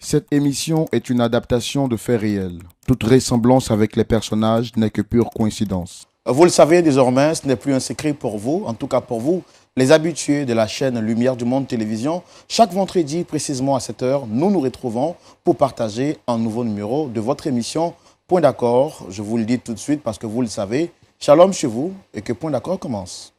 Cette émission est une adaptation de faits réels. Toute ressemblance avec les personnages n'est que pure coïncidence. Vous le savez désormais, ce n'est plus un secret pour vous, en tout cas pour vous, les habitués de la chaîne Lumière du Monde Télévision. Chaque vendredi, précisément à cette heure, nous nous retrouvons pour partager un nouveau numéro de votre émission Point d'accord. Je vous le dis tout de suite parce que vous le savez. Shalom chez vous et que Point d'accord commence.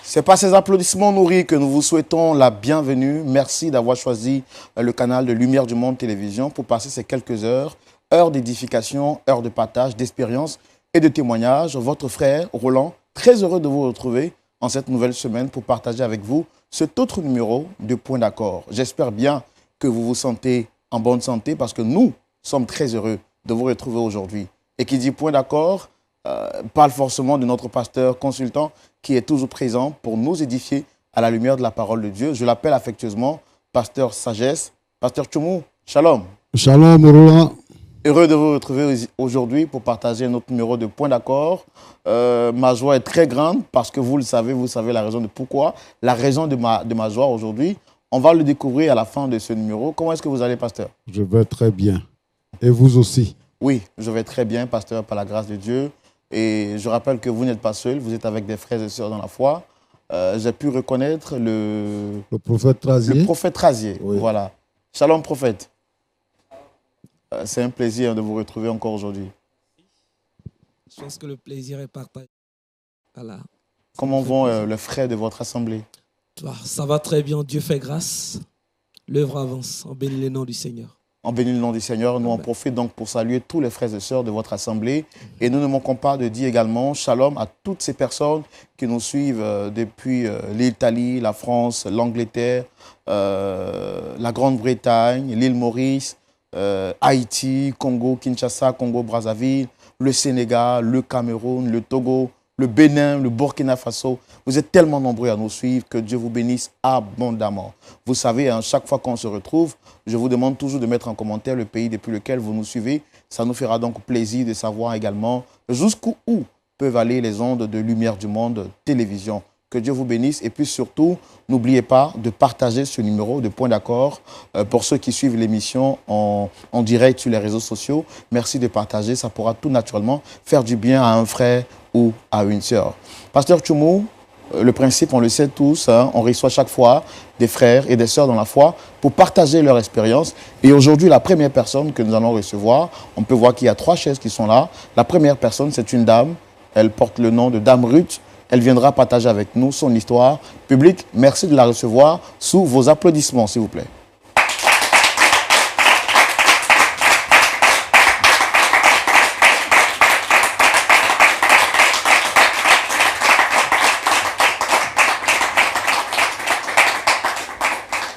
C'est par ces applaudissements nourris que nous vous souhaitons la bienvenue. Merci d'avoir choisi le canal de Lumière du Monde Télévision pour passer ces quelques heures, heures d'édification, heures de partage, d'expérience et de témoignage. Votre frère Roland, très heureux de vous retrouver en cette nouvelle semaine pour partager avec vous cet autre numéro de Point d'accord. J'espère bien que vous vous sentez en bonne santé parce que nous sommes très heureux de vous retrouver aujourd'hui. Et qui dit Point d'accord parle forcément de notre pasteur consultant qui est toujours présent pour nous édifier à la lumière de la parole de Dieu. Je l'appelle affectueusement Pasteur Sagesse. Pasteur Tchoumou, shalom. Shalom, Roland. Heureux de vous retrouver aujourd'hui pour partager notre numéro de Point d'accord. Ma joie est très grande parce que vous savez la raison de pourquoi. La raison de ma joie aujourd'hui, on va le découvrir à la fin de ce numéro. Comment est-ce que vous allez, pasteur? Je vais très bien. Et vous aussi? Oui, je vais très bien, pasteur, par la grâce de Dieu. Et je rappelle que vous n'êtes pas seul, vous êtes avec des frères et sœurs dans la foi. J'ai pu reconnaître le prophète Razier. Le prophète Razier, oui. Voilà. Shalom, prophète. C'est un plaisir de vous retrouver encore aujourd'hui. Je pense que le plaisir est partagé. Voilà. Comment vont les frères de votre assemblée? Ça va très bien, Dieu fait grâce. L'œuvre avance, on bénit le nom du Seigneur. On bénit le nom du Seigneur. Nous en profitons donc pour saluer tous les frères et sœurs de votre assemblée. Et nous ne manquons pas de dire également shalom à toutes ces personnes qui nous suivent depuis l'Italie, la France, l'Angleterre, la Grande-Bretagne, l'île Maurice, Haïti, Congo, Kinshasa, Congo-Brazzaville, le Sénégal, le Cameroun, le Togo, le Bénin, le Burkina Faso. Vous êtes tellement nombreux à nous suivre, que Dieu vous bénisse abondamment. Vous savez, hein, chaque fois qu'on se retrouve, je vous demande toujours de mettre en commentaire le pays depuis lequel vous nous suivez. Ça nous fera donc plaisir de savoir également jusqu'où peuvent aller les ondes de Lumière du Monde Télévision. Que Dieu vous bénisse et puis surtout, n'oubliez pas de partager ce numéro de Point d'accord pour ceux qui suivent l'émission en direct sur les réseaux sociaux. Merci de partager, ça pourra tout naturellement faire du bien à un frère ou à une sœur. Pasteur Tchoumou, le principe, on le sait tous, hein, on reçoit chaque fois des frères et des sœurs dans la foi pour partager leur expérience. Et aujourd'hui, la première personne que nous allons recevoir, on peut voir qu'il y a 3 chaises qui sont là. La première personne, c'est une dame. Elle porte le nom de Dame Ruth. Elle viendra partager avec nous son histoire. Public, merci de la recevoir sous vos applaudissements, s'il vous plaît.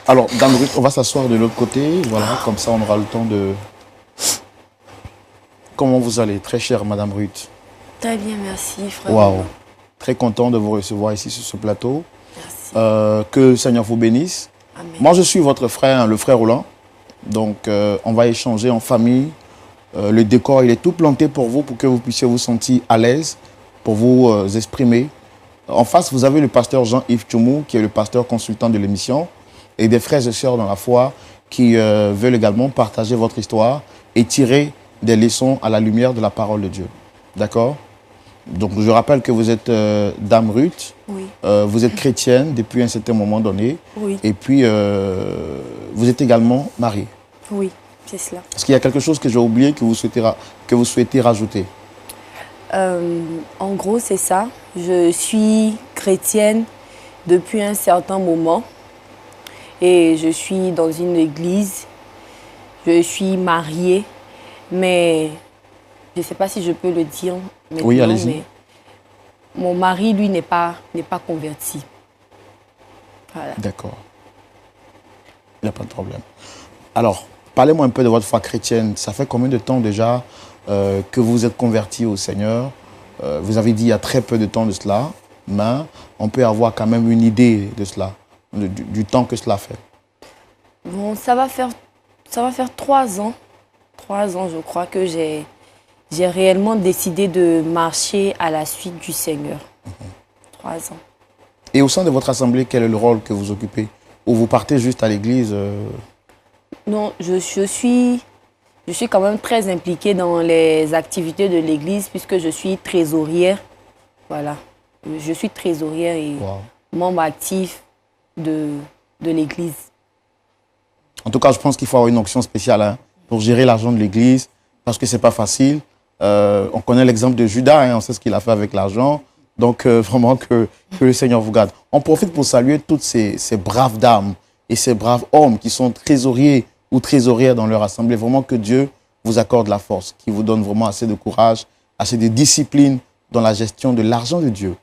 Alors, Dame Ruth, on va s'asseoir de l'autre côté. Voilà, comme ça, on aura le temps de... Comment vous allez, très chère Madame Ruth? Très bien, merci, frère. Waouh, très content de vous recevoir ici sur ce plateau. Merci. Que le Seigneur vous bénisse. Amen. Moi, je suis votre frère, le frère Roland. Donc, on va échanger en famille. Le décor, il est tout planté pour vous, pour que vous puissiez vous sentir à l'aise, pour vous exprimer. En face, vous avez le pasteur Jean-Yves Tchoumou, qui est le pasteur consultant de l'émission, et des frères et sœurs dans la foi qui veulent également partager votre histoire et tirer des leçons à la lumière de la parole de Dieu. D'accord? Donc, je rappelle que vous êtes Dame Ruth. Oui. Vous êtes chrétienne depuis un certain moment donné. Oui. Et puis, vous êtes également mariée. Oui, c'est cela. Est-ce qu'il y a quelque chose que j'ai oublié que vous souhaitez rajouter? En gros, c'est ça. Je suis chrétienne depuis un certain moment. Et je suis dans une église. Je suis mariée. Mais je ne sais pas si je peux le dire maintenant. Oui, allez-y. Mais mon mari, lui, n'est pas converti. Voilà. D'accord. Il n'y a pas de problème. Alors, parlez-moi un peu de votre foi chrétienne. Ça fait combien de temps déjà que vous êtes converti au Seigneur? Vous avez dit il y a très peu de temps de cela, mais on peut avoir quand même une idée de cela, du temps que cela fait. Bon, ça va faire 3 ans. 3 ans, je crois que j'ai j'ai réellement décidé de marcher à la suite du Seigneur. 3 ans. Et au sein de votre assemblée, quel est le rôle que vous occupez? Ou vous partez juste à l'église Non, je suis quand même très impliquée dans les activités de l'église puisque je suis trésorière. Voilà. Je suis trésorière et membre actif de l'église. En tout cas, je pense qu'il faut avoir une onction spéciale hein, pour gérer l'argent de l'église parce que ce n'est pas facile. On connaît l'exemple de Judas, hein, on sait ce qu'il a fait avec l'argent. Donc, vraiment, que le Seigneur vous garde. On profite pour saluer toutes ces braves dames et ces braves hommes qui sont trésoriers ou trésorières dans leur assemblée. Vraiment que Dieu vous accorde la force, qui vous donne vraiment assez de courage, assez de discipline dans la gestion de l'argent de Dieu.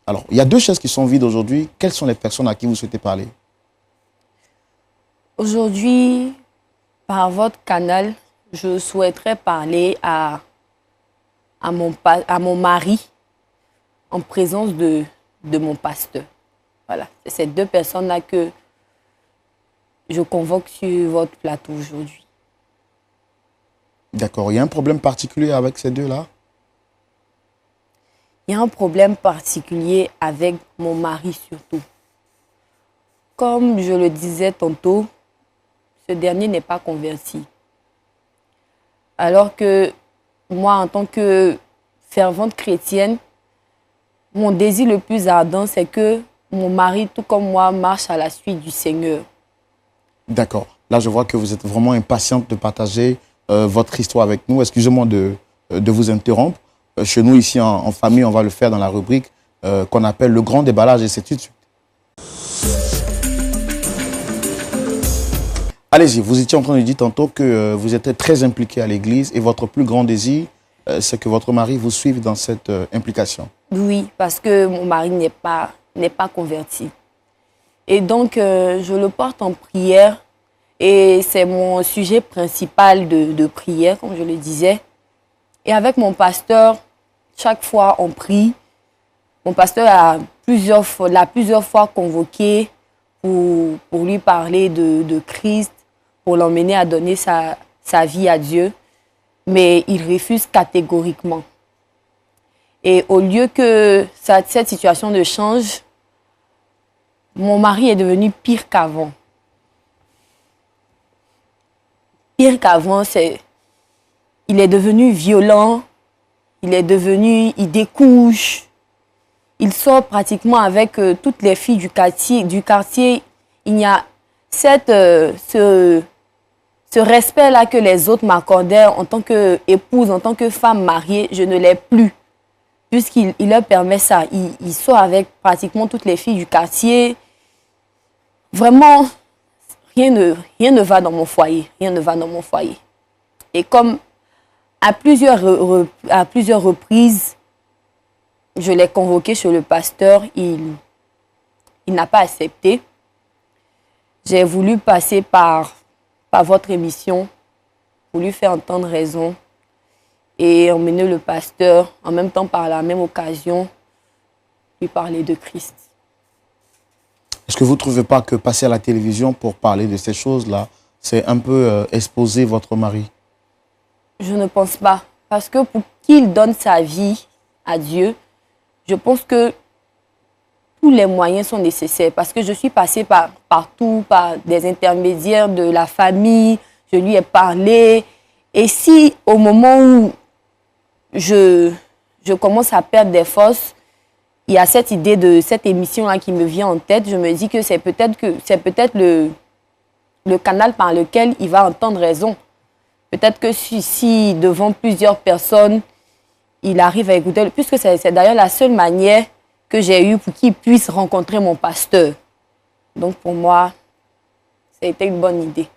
Alors, il y a 2 chaises qui sont vides aujourd'hui. Quelles sont les personnes à qui vous souhaitez parler? Aujourd'hui, par votre canal, je souhaiterais parler à mon mari en présence de mon pasteur. Voilà, c'est ces 2 personnes-là que je convoque sur votre plateau aujourd'hui. D'accord. Il y a un problème particulier avec ces 2-là? Il y a un problème particulier avec mon mari surtout. Comme je le disais tantôt, ce dernier n'est pas converti. Alors que moi, en tant que fervente chrétienne, mon désir le plus ardent, c'est que mon mari, tout comme moi, marche à la suite du Seigneur. D'accord. Là, je vois que vous êtes vraiment impatiente de partager votre histoire avec nous. Excusez-moi de vous interrompre. Chez nous, ici, en famille, on va le faire dans la rubrique qu'on appelle le grand déballage et c'est tout de suite. Allez-y, vous étiez en train de dire tantôt que vous étiez très impliqué à l'église et votre plus grand désir, c'est que votre mari vous suive dans cette implication. Oui, parce que mon mari n'est pas converti. Et donc, je le porte en prière et c'est mon sujet principal de prière, comme je le disais. Et avec mon pasteur, chaque fois on prie. Mon pasteur l'a plusieurs fois convoqué pour lui parler de Christ, pour l'emmener à donner sa vie à Dieu. Mais il refuse catégoriquement. Et au lieu que cette situation ne change, mon mari est devenu pire qu'avant. Pire qu'avant, il est devenu violent, il découche, il sort pratiquement avec toutes les filles du quartier. Il y a ce respect-là que les autres m'accordaient en tant qu'épouse, en tant que femme mariée, je ne l'ai plus. Puisqu'il leur permet ça. Il sort avec pratiquement toutes les filles du quartier. Vraiment, rien ne va dans mon foyer. Rien ne va dans mon foyer. Et comme à plusieurs reprises, je l'ai convoqué chez le pasteur, il n'a pas accepté. J'ai voulu passer par votre émission pour lui faire entendre raison et emmener le pasteur, en même temps par la même occasion, lui parler de Christ. Est-ce que vous ne trouvez pas que passer à la télévision pour parler de ces choses-là, c'est un peu exposer votre mari? Je ne pense pas. Parce que pour qu'il donne sa vie à Dieu, je pense que tous les moyens sont nécessaires. Parce que je suis passée partout, par des intermédiaires de la famille, je lui ai parlé. Et si au moment où je commence à perdre des forces, il y a cette idée de cette émission-là qui me vient en tête. Je me dis que c'est peut-être le canal par lequel il va entendre raison. Peut-être que si devant plusieurs personnes, il arrive à écouter, puisque c'est d'ailleurs la seule manière que j'ai eue pour qu'il puisse rencontrer mon pasteur. Donc pour moi, ça a été une bonne idée.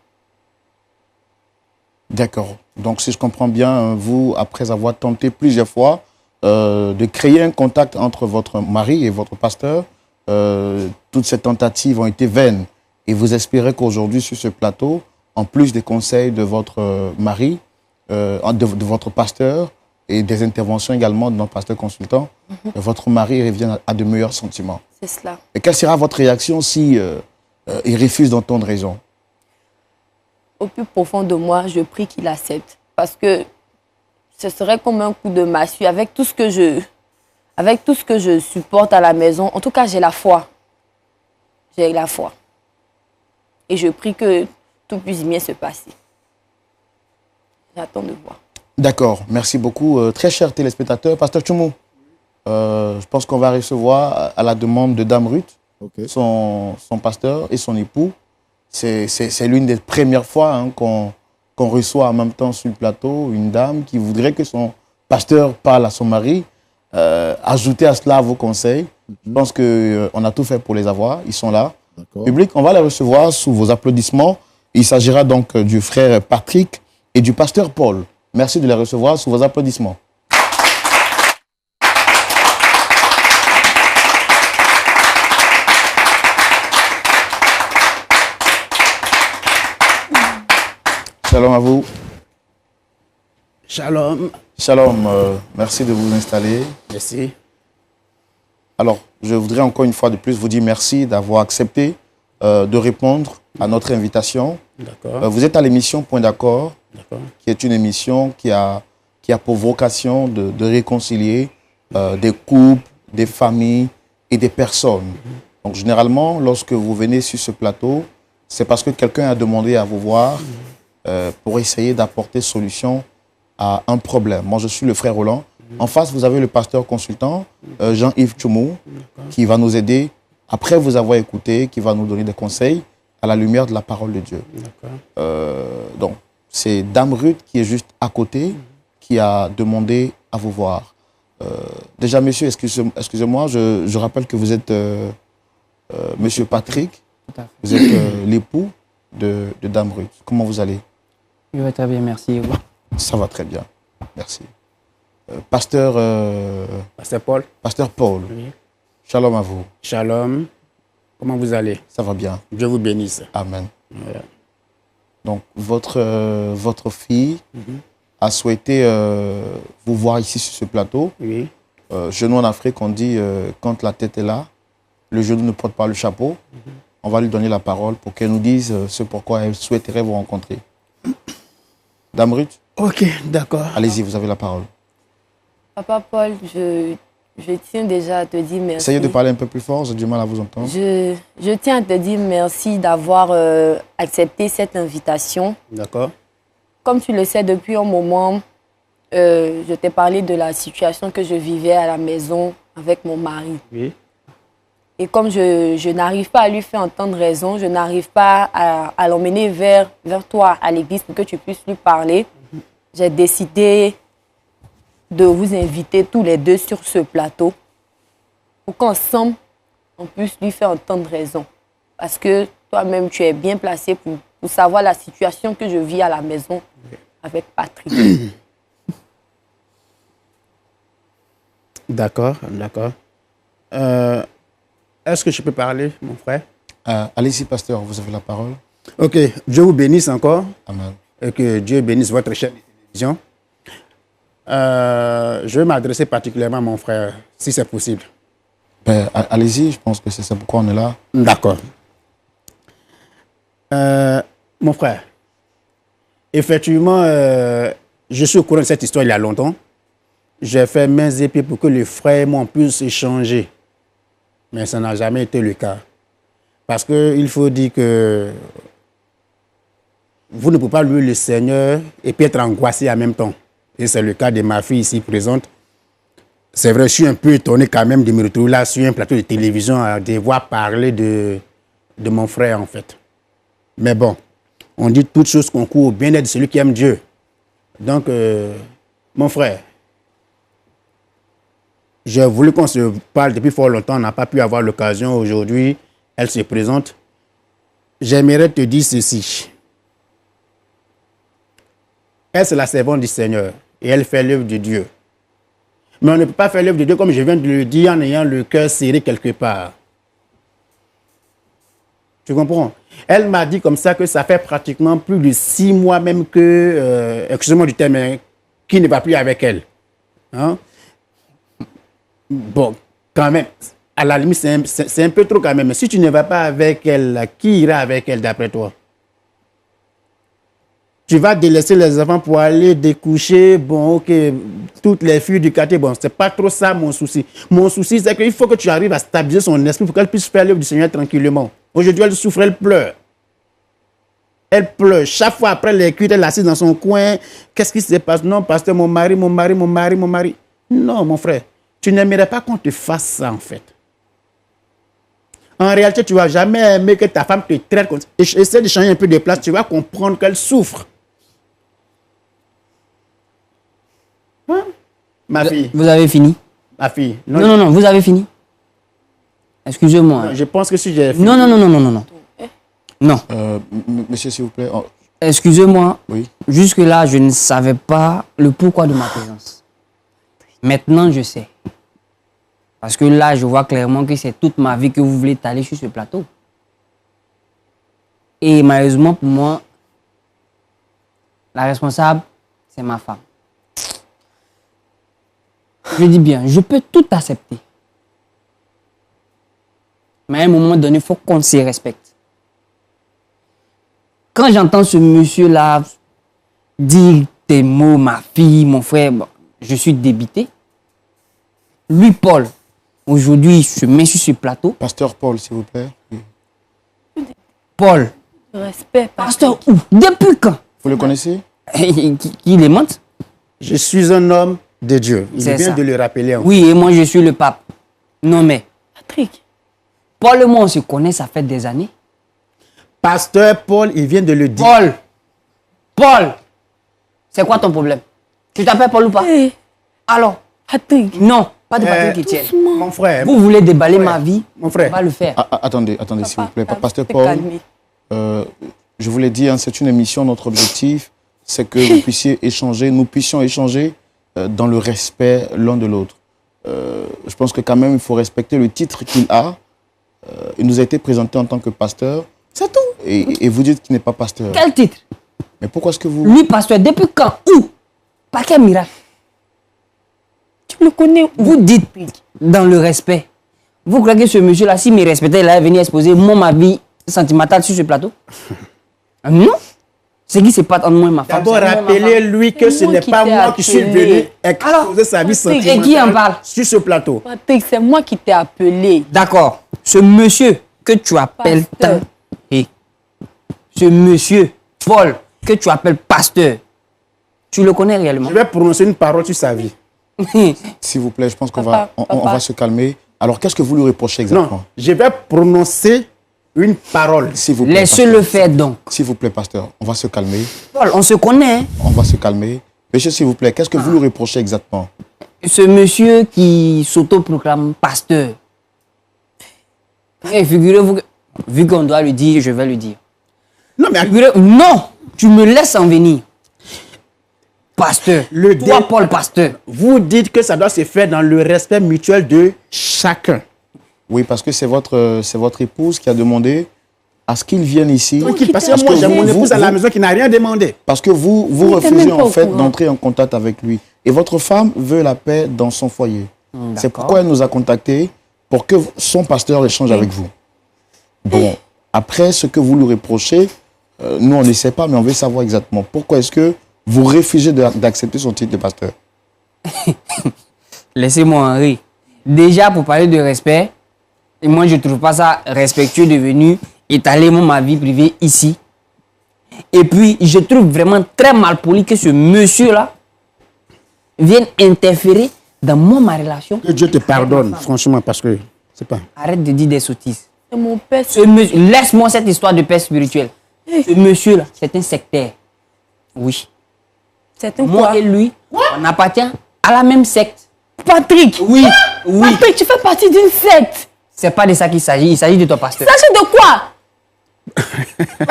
D'accord. Donc si je comprends bien, vous, après avoir tenté plusieurs fois de créer un contact entre votre mari et votre pasteur, toutes ces tentatives ont été vaines. Et vous espérez qu'aujourd'hui, sur ce plateau, en plus des conseils de votre mari, de votre pasteur et des interventions également de notre pasteur consultant, votre mari revient à de meilleurs sentiments. C'est cela. Et quelle sera votre réaction si il refuse d'entendre raison? Au plus profond de moi, je prie qu'il accepte. Parce que ce serait comme un coup de massue avec tout ce que je supporte à la maison. En tout cas, j'ai la foi. J'ai la foi. Et je prie que tout puisse bien se passer. J'attends de voir. D'accord, merci beaucoup. Très chers téléspectateurs, Pasteur Tchoumou, je pense qu'on va recevoir à la demande de Dame Ruth, son pasteur et son époux. C'est l'une des premières fois hein, qu'on reçoit en même temps sur le plateau une dame qui voudrait que son pasteur parle à son mari. Ajoutez à cela vos conseils. Je pense qu'on a tout fait pour les avoir. Ils sont là. Public, on va les recevoir sous vos applaudissements. Il s'agira donc du frère Patrick et du pasteur Paul. Merci de les recevoir sous vos applaudissements. Shalom à vous. Shalom. Shalom, merci de vous installer. Merci. Alors, je voudrais encore une fois de plus vous dire merci d'avoir accepté de répondre à notre invitation. D'accord. Vous êtes à l'émission Point d'accord, D'accord. qui est une émission qui a pour vocation de réconcilier des couples, des familles et des personnes. Donc, généralement, lorsque vous venez sur ce plateau, c'est parce que quelqu'un a demandé à vous voir pour essayer d'apporter solution à un problème. Moi, je suis le frère Roland. En face, vous avez le pasteur consultant, Jean-Yves Tchoumou, qui va nous aider, après vous avoir écouté, qui va nous donner des conseils à la lumière de la parole de Dieu. Donc, c'est Dame Ruth qui est juste à côté, qui a demandé à vous voir. Déjà, monsieur, excusez-moi, je rappelle que vous êtes monsieur Patrick. Vous êtes l'époux de Dame Ruth. Comment vous allez? Je vais très bien, merci. Ça va très bien, merci. Pasteur Paul. Pasteur Paul. Oui. Shalom à vous. Shalom. Comment vous allez? Ça va bien. Dieu vous bénisse. Amen. Voilà. Donc, votre fille a souhaité vous voir ici sur ce plateau. Oui. Chez nous en Afrique, on dit quand la tête est là, le genou ne porte pas le chapeau. On va lui donner la parole pour qu'elle nous dise ce pourquoi elle souhaiterait vous rencontrer. Dame Ruth? Ok, d'accord. Allez-y, vous avez la parole. Papa Paul, je tiens déjà à te dire merci. Essayez de parler un peu plus fort, j'ai du mal à vous entendre. Je tiens à te dire merci d'avoir accepté cette invitation. D'accord. Comme tu le sais, depuis un moment, je t'ai parlé de la situation que je vivais à la maison avec mon mari. Oui. Et comme je n'arrive pas à lui faire entendre raison, je n'arrive pas à l'emmener vers toi, à l'église, pour que tu puisses lui parler, j'ai décidé de vous inviter tous les deux sur ce plateau pour qu'ensemble, on puisse lui faire entendre raison. Parce que toi-même, tu es bien placé pour savoir la situation que je vis à la maison avec Patrick. D'accord, d'accord. Est-ce que je peux parler, mon frère? Allez-y, pasteur, vous avez la parole. Ok, Dieu vous bénisse encore. Amen. Et que Dieu bénisse votre chaîne de télévision. Je vais m'adresser particulièrement à mon frère, si c'est possible. Ben, allez-y, je pense que c'est pourquoi on est là. D'accord. Mon frère, effectivement, je suis au courant de cette histoire il y a longtemps. J'ai fait mains et pieds pour que les frères et moi puissent échanger. Mais ça n'a jamais été le cas. Parce qu'il faut dire que vous ne pouvez pas louer le Seigneur et puis être angoissé en même temps. Et c'est le cas de ma fille ici présente. C'est vrai, je suis un peu étonné quand même de me retrouver là sur un plateau de télévision à devoir parler de mon frère en fait. Mais bon, on dit toutes choses concourent au bien-être de celui qui aime Dieu. Donc, mon frère, j'ai voulu qu'on se parle depuis fort longtemps, on n'a pas pu avoir l'occasion aujourd'hui. Elle se présente. J'aimerais te dire ceci. Elle, c'est la servante du Seigneur et elle fait l'œuvre de Dieu. Mais on ne peut pas faire l'œuvre de Dieu, comme je viens de le dire, en ayant le cœur serré quelque part. Tu comprends? Elle m'a dit comme ça que ça fait pratiquement plus de 6 mois même que, excusez-moi du terme, hein, qu'il ne va plus avec elle. Hein? Bon, quand même, à la limite, c'est un peu trop quand même. Mais si tu ne vas pas avec elle, qui ira avec elle d'après toi? tu vas délaisser les enfants pour aller découcher. Bon, ok, toutes les filles du quartier, bon, c'est pas trop ça mon souci. Mon souci, c'est qu'il faut que tu arrives à stabiliser son esprit pour qu'elle puisse faire l'œuvre du Seigneur tranquillement. Aujourd'hui, elle souffre, elle pleure. Elle pleure. Chaque fois après les cuites, elle est assise dans son coin. Qu'est-ce qui se passe? Non, pasteur, mon mari. Non, mon frère, tu n'aimerais pas qu'on te fasse ça, en fait. En réalité, tu ne vas jamais aimer que ta femme te traite comme ça. Essaie de changer un peu de place, tu vas comprendre qu'elle souffre. Hein? Ma fille. Vous avez fini? Ma fille. Non, vous avez fini. Excusez-moi. Je pense que si j'ai fini. Non. Monsieur, s'il vous plaît. Oh. Excusez-moi. Oui. Jusque-là, je ne savais pas le pourquoi de ma présence. Maintenant, je sais. Parce que là, je vois clairement que c'est toute ma vie que vous voulez étaler sur ce plateau. Et malheureusement pour moi, la responsable, c'est ma femme. Je dis bien, je peux tout accepter. Mais à un moment donné, il faut qu'on se respecte. Quand j'entends ce monsieur-là dire des mots, ma fille, mon frère, bon, je suis débité. Lui, Paul, aujourd'hui, il se met sur ce plateau. Pasteur Paul, s'il vous plaît. Oui. Paul. Respect, Pasteur où? Depuis quand? Vous le connaissez? Qui les mente? Je suis un homme de Dieu. Il C'est vient ça. de le rappeler. Oui, et moi, je suis le pape. Non, mais Patrick. Paul et moi, on se connaît, ça fait des années. Pasteur Paul, il vient de le dire. Paul, c'est quoi ton problème? Tu t'appelles Paul ou pas? Hey, Alors, Patrick. non, pas de Patrick Etienne. Mon frère. Vous voulez déballer ma vie? Mon frère. On va le faire. Attendez, s'il vous plaît. Pasteur t'es Paul, calmé. je vous l'ai dit, hein, c'est une émission. Notre objectif, c'est que vous puissiez échanger, nous puissions échanger dans le respect l'un de l'autre. Je pense que quand même, il faut respecter le titre qu'il a. Il nous a été présenté en tant que pasteur. C'est tout. Et vous dites qu'il n'est pas pasteur. Quel titre? Mais pourquoi est-ce que vous... Lui, pasteur, depuis quand? Où? Par quel miracle? Tu le connais où? Vous dites dans le respect. Vous croyez que ce monsieur-là, s'il me respectait, il allait venir exposer ma vie sentimentale sur ce plateau? Non. Ce qui se passe entre moi et ma femme. D'abord, c'est moi et ma femme. rappelez-lui que ce C'est moi n'est qui pas t'ai moi qui suis appelé. venu exposer sa vie sentimentale. Et qui en parle? Sur ce plateau. Patrick, c'est moi qui t'ai appelé. D'accord. Ce monsieur que tu appelles Pasteur. tant. Et ce monsieur, Paul, que tu appelles pasteur, tu le connais réellement? Je vais prononcer une parole sur sa vie. S'il vous plaît, je pense qu'on Papa, on papa. va se calmer. Alors, qu'est-ce que vous lui reprochez exactement? Non, je vais prononcer une parole. S'il vous plaît, Laissez-le pasteur. faire donc. S'il vous plaît, pasteur, on va se calmer. Paul, on se connaît. Hein? On va se calmer. Monsieur, s'il vous plaît, qu'est-ce que vous lui reprochez exactement? Ce monsieur qui s'autoproclame pasteur. Et figurez-vous, vu qu'on doit le dire, je vais le dire. Non, mais Non, tu me laisses en venir. Pasteur, toi Paul, pasteur. vous dites que ça doit se faire dans le respect mutuel de chacun. Oui, parce que c'est votre épouse qui a demandé à ce qu'il vienne ici. Tranquille, parce que Parce moi, que j'ai mon vous- épouse à la vous- maison qui n'a rien demandé. Parce que vous Oui, t'es refusez même pas en au fait courant. d'entrer en contact avec lui. Et votre femme veut la paix dans son foyer. C'est pourquoi elle nous a contactés pour que son pasteur échange avec vous. Bon, après ce que vous lui reprochez, nous on ne sait pas, mais on veut savoir exactement pourquoi est-ce que vous refusez d'accepter son titre de pasteur. Laissez-moi en rire. Déjà, pour parler de respect, et moi, je ne trouve pas ça respectueux de venir étaler ma vie privée ici. Et puis, je trouve vraiment très mal poli que ce monsieur-là vienne interférer dans ma relation. Que Dieu te pardonne, franchement, parce que c'est pas. Arrête de dire des sottises. C'est mon père. Laisse-moi cette histoire de paix spirituelle. Ce monsieur-là, c'est un sectaire. Oui. C'est un Moi quoi? et lui, on appartient à la même secte. Patrick. Oui, oui. Patrick, tu fais partie d'une secte. C'est pas de ça qu'il s'agit, il s'agit de ton pasteur. Sachez de quoi?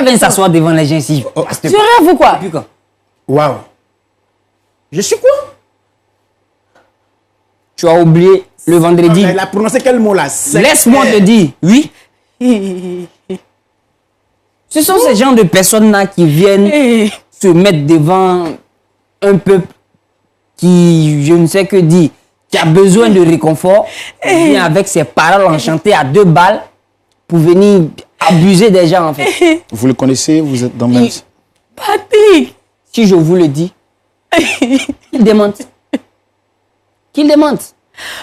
Viens s'asseoir devant les gens ici. Pasteur. Tu rêves ou quoi? Depuis quand? Waouh. Je suis quoi? Tu as oublié le vendredi. Elle a prononcé quel mot là? Laisse-moi te dire, oui. Ce sont ces genres de personnes-là qui viennent se mettre devant un peuple qui, je ne sais que dire, qui a besoin de réconfort, vient avec ses paroles enchantées à 2 balles pour venir abuser des gens en fait. Vous le connaissez, vous êtes dans le même... Patrick. Si je vous le dis, qu'il démente. Qu'il démente.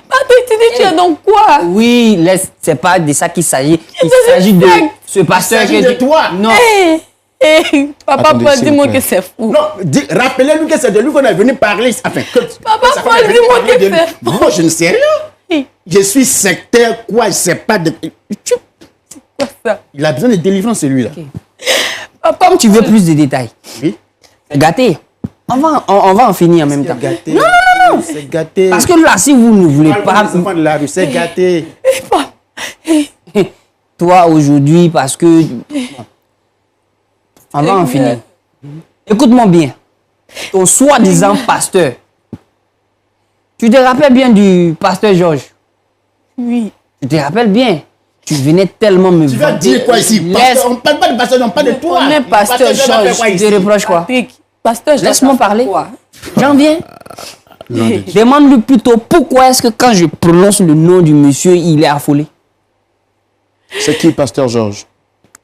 Patrick, tu dis tu es dans quoi? Oui, c'est pas de ça qu'il s'agit. Il s'agit de ce pasteur s'agit de toi. Non. Papa Attendez, Paul, s'il vous dis-moi plaît. que c'est fou. Non, rappelez-lui que c'est de lui qu'on est venu parler. Enfin, Papa ça Paul, fait dis-moi parler que de lui. c'est fou. Moi, je ne sais rien. Je suis sectaire, quoi, je sais pas de... Quoi ça? Il a besoin de délivrance, celui-là. Papa, Comme tu veux plus de détails, Oui. c'est gâté. On va en finir en même temps. C'est gâté. Non. C'est gâté. Parce que là, si vous ne voulez Parle pas... aux enfants de la rue, c'est gâté. Toi, aujourd'hui, parce que... Bon. On va en finir. Écoute-moi bien. Ton soi-disant pasteur. Tu te rappelles bien du pasteur Georges? oui. Tu te rappelles bien? Tu venais tellement me Tu vas vanter. dire quoi ici? Laisse- Pasteur, on ne parle pas de pasteur, on parle de toi. On est pasteur Georges va faire Georges. quoi Tu ici? te reproches quoi? Patrick, pasteur, je Laisse-moi dois faire parler. quoi? J'en viens. Demande-lui plutôt pourquoi est-ce que quand je prononce le nom du monsieur, il est affolé. C'est qui, pasteur Georges?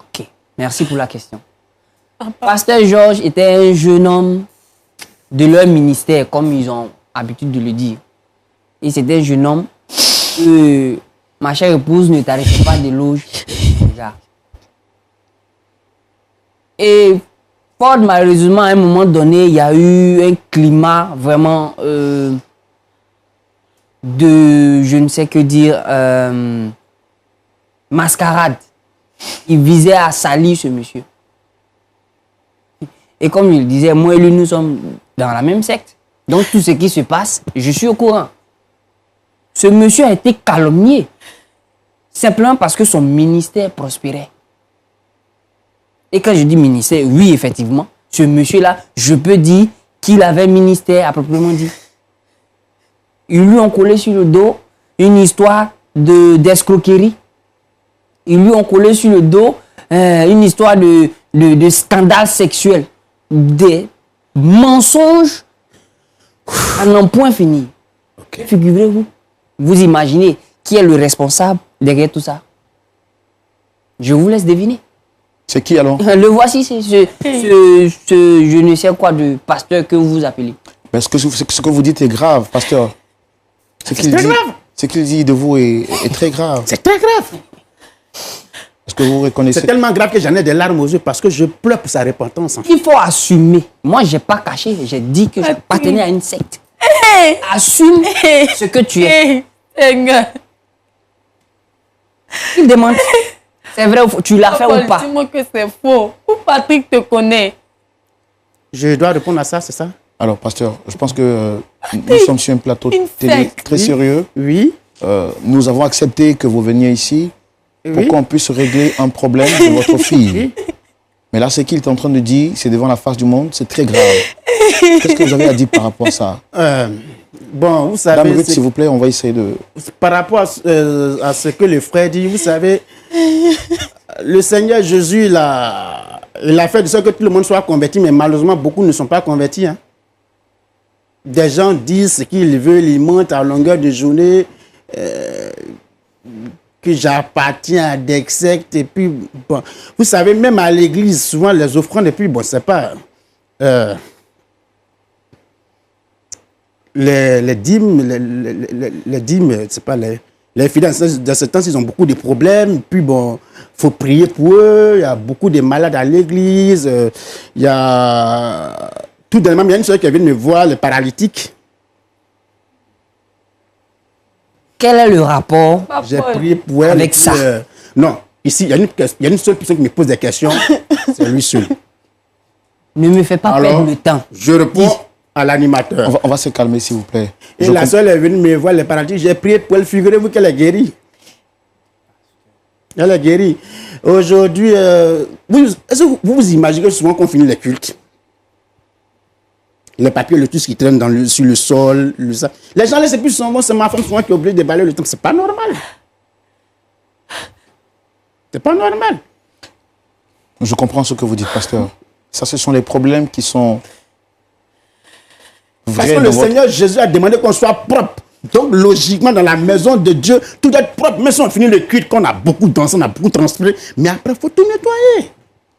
Ok, merci pour la question. Pasteur Georges était un jeune homme de leur ministère, comme ils ont habitude de le dire. Et c'était un jeune homme que ma chère épouse ne tarissait pas d'éloges. Déjà. Et fort malheureusement, à un moment donné, il y a eu un climat vraiment de, je ne sais que dire, mascarade. Il visait à salir ce monsieur. Et comme il disait, moi et lui, nous sommes dans la même secte. Donc tout ce qui se passe, je suis au courant. Ce monsieur a été calomnié. Simplement parce que son ministère prospérait. Et quand je dis ministère, oui, effectivement, ce monsieur-là, je peux dire qu'il avait ministère à proprement dit. Ils lui ont collé sur le dos une histoire d'escroquerie. Ils lui ont collé sur le dos une histoire de scandale sexuel. Des mensonges à n'en point fini. Ok. Figurez-vous, vous imaginez qui est le responsable derrière tout ça? Je vous laisse deviner. C'est qui alors? Le voici, c'est ce je ne sais quoi de pasteur que vous appelez. Mais ce que vous dites est grave, pasteur. Ce qu'il très dit, grave. ce qu'il dit de vous est très grave. C'est très grave. Est-ce que vous reconnaissez? C'est tellement grave que j'en ai des larmes aux yeux parce que je pleure pour sa repentance. Il faut assumer. Moi, je n'ai pas caché, j'ai dit que j'appartenais à une secte. Assume ce que tu es. Seigneur. Il demande. C'est vrai, tu l'as fait Paul, ou pas? dis-moi que c'est faux. Où Patrick te connaît? Je dois répondre à ça, c'est ça? Alors, pasteur, je pense que nous sommes sur un plateau Une télé secte. très sérieux. Oui. Nous avons accepté que vous veniez ici pour Oui. qu'on puisse régler un problème de votre fille. Mais là, ce qu'il est en train de dire, c'est devant la face du monde, c'est très grave. Qu'est-ce que vous avez à dire par rapport à ça? Bon, vous Dame savez, Ruth, s'il vous plaît, on va essayer de... par rapport à ce que le frère dit, vous savez, le Seigneur Jésus, il a fait de sorte que tout le monde soit converti, mais malheureusement, beaucoup ne sont pas convertis. Hein. Des gens disent ce qu'ils veulent, ils mentent à longueur de journée, que j'appartiens à des sectes, et puis, bon, vous savez, même à l'église, souvent les offrandes, et puis, bon, c'est pas... les dîmes, les dîmes, c'est pas les fidèles, dans ce temps, ils ont beaucoup de problèmes. Puis bon, faut prier pour eux. Il y a beaucoup de malades à l'église. Il y a tout dernièrement, il y a une soeur qui vient me voir, le paralytique. Quel est le rapport? J'ai prié pour elle. Avec puis, ça. non, ici, il y a une seule personne qui me pose des questions. C'est lui seul. Ne me fais pas Alors, perdre le temps. je réponds à l'animateur. On va se calmer, s'il vous plaît. Et Je la comp- soeur est venue me voir, le paralytique. J'ai prié pour elle. Figurez-vous qu'elle est guérie. Elle est guérie. Aujourd'hui, est-ce que vous imaginez souvent qu'on finit les cultes? Les papiers, le tout ce qui traîne sur le sol. Les gens laissent plus souvent, c'est ma femme souvent qui est obligée de balayer le temps. C'est pas normal. C'est pas normal. Je comprends ce que vous dites, pasteur. Ça, ce sont les problèmes qui sont Parce vrais que dans le votre... Seigneur Jésus a demandé qu'on soit propre. Donc, logiquement, dans la maison de Dieu, tout doit être propre. Même si on finit le culte, qu'on a beaucoup dansé, on a beaucoup transpiré. Mais après, il faut tout nettoyer.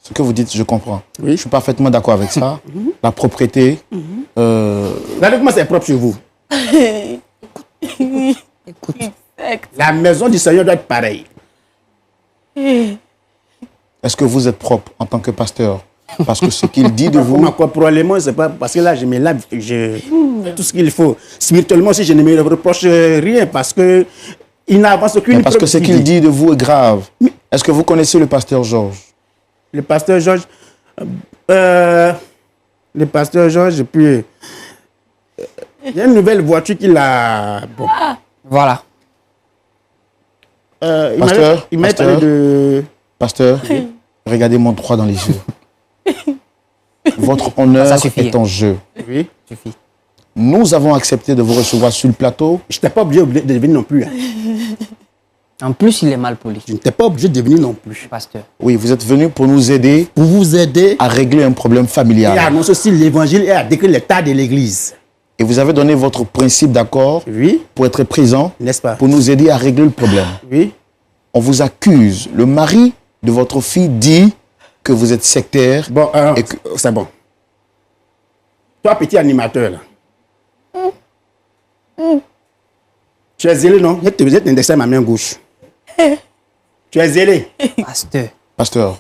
Ce que vous dites, je comprends. Oui. Je suis parfaitement d'accord avec ça. La propriété. Regardez comment c'est propre chez vous. Écoute. La maison du Seigneur doit être pareille. Est-ce que vous êtes propre en tant que pasteur? Parce que ce qu'il dit de Vous, vous, probablement, c'est pas parce que là, je me lave, je fais tout ce qu'il faut. Spirituellement aussi, je ne me reproche rien parce que il n'avance aucune parce que ce qu'il dit de vous est grave. Est-ce que vous connaissez le pasteur Georges? Le pasteur Georges, et puis il y a une nouvelle voiture qu'il a. Bon. Voilà. Il m'a parlé de. Pasteur, regardez-moi droit dans les yeux. Votre honneur Ça suffit. est en jeu. Oui. Suffit. Nous avons accepté de vous recevoir sur le plateau. Je n'étais pas obligé de venir non plus. Hein. En plus, il est mal poli, Je n'étais pas obligé de venir non plus. pasteur. Oui, vous êtes venu pour nous aider Pour vous aider à régler un problème et familial. annoncer aussi l'évangile et à décrire l'état de l'église. Et vous avez donné votre principe d'accord Oui, pour être présent, n'est-ce pas? pour nous aider à régler le problème. Oui. On vous accuse. Le mari de votre fille dit que vous êtes sectaire. Bon, Et que- c'est bon. Toi, petit animateur, là. Tu es zélé, non? Vous êtes indexé à ma main gauche. Tu es zélé. Pasteur. Pasteur.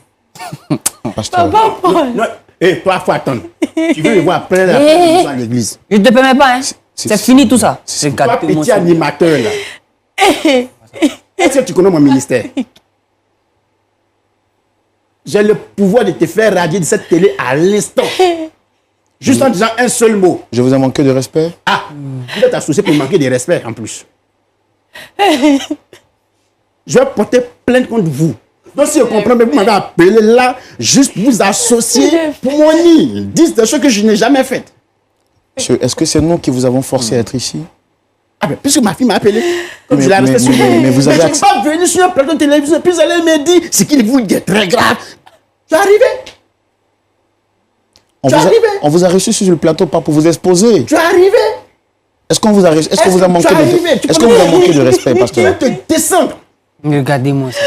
Pasteur. Non, toi, il faut attendre. Tu veux le voir après la prédication à l'église. Je ne te permets pas, hein. C'est fini tout ça. c'est- Toi, Regarde-moi petit ça. animateur, là. Est-ce que tu connais mon ministère? J'ai le pouvoir de te faire radier de cette télé à l'instant. Juste en disant un seul mot. Je vous ai manqué de respect. Ah, vous êtes associé pour manquer de respect en plus. Je vais porter plainte contre vous. Donc si je comprends, mais vous m'avez appelé là, juste pour vous associer pour mon nid. 10 des choses que je n'ai jamais faites. Monsieur, est-ce que c'est nous qui vous avons forcé à être ici? Ah ben, puisque ma fille m'a appelé, comme Mais- je l'ai mais- resté sur mais- mais vous avez je ne accès- suis pas venu sur un plateau de télévision, puis vous allez me dire ce qu'il vous dit est très grave. Tu es arrivé. On Tu vous, a, arrivé. on vous a reçu sur le plateau pas pour vous exposer. Tu es arrivé. Est-ce qu'on vous a, est-ce que vous a manqué tu es de, arrivé. Tu est-ce qu'on vous a connais- manqué de respect, Je pasteur? vais te descendre. Regardez-moi ça.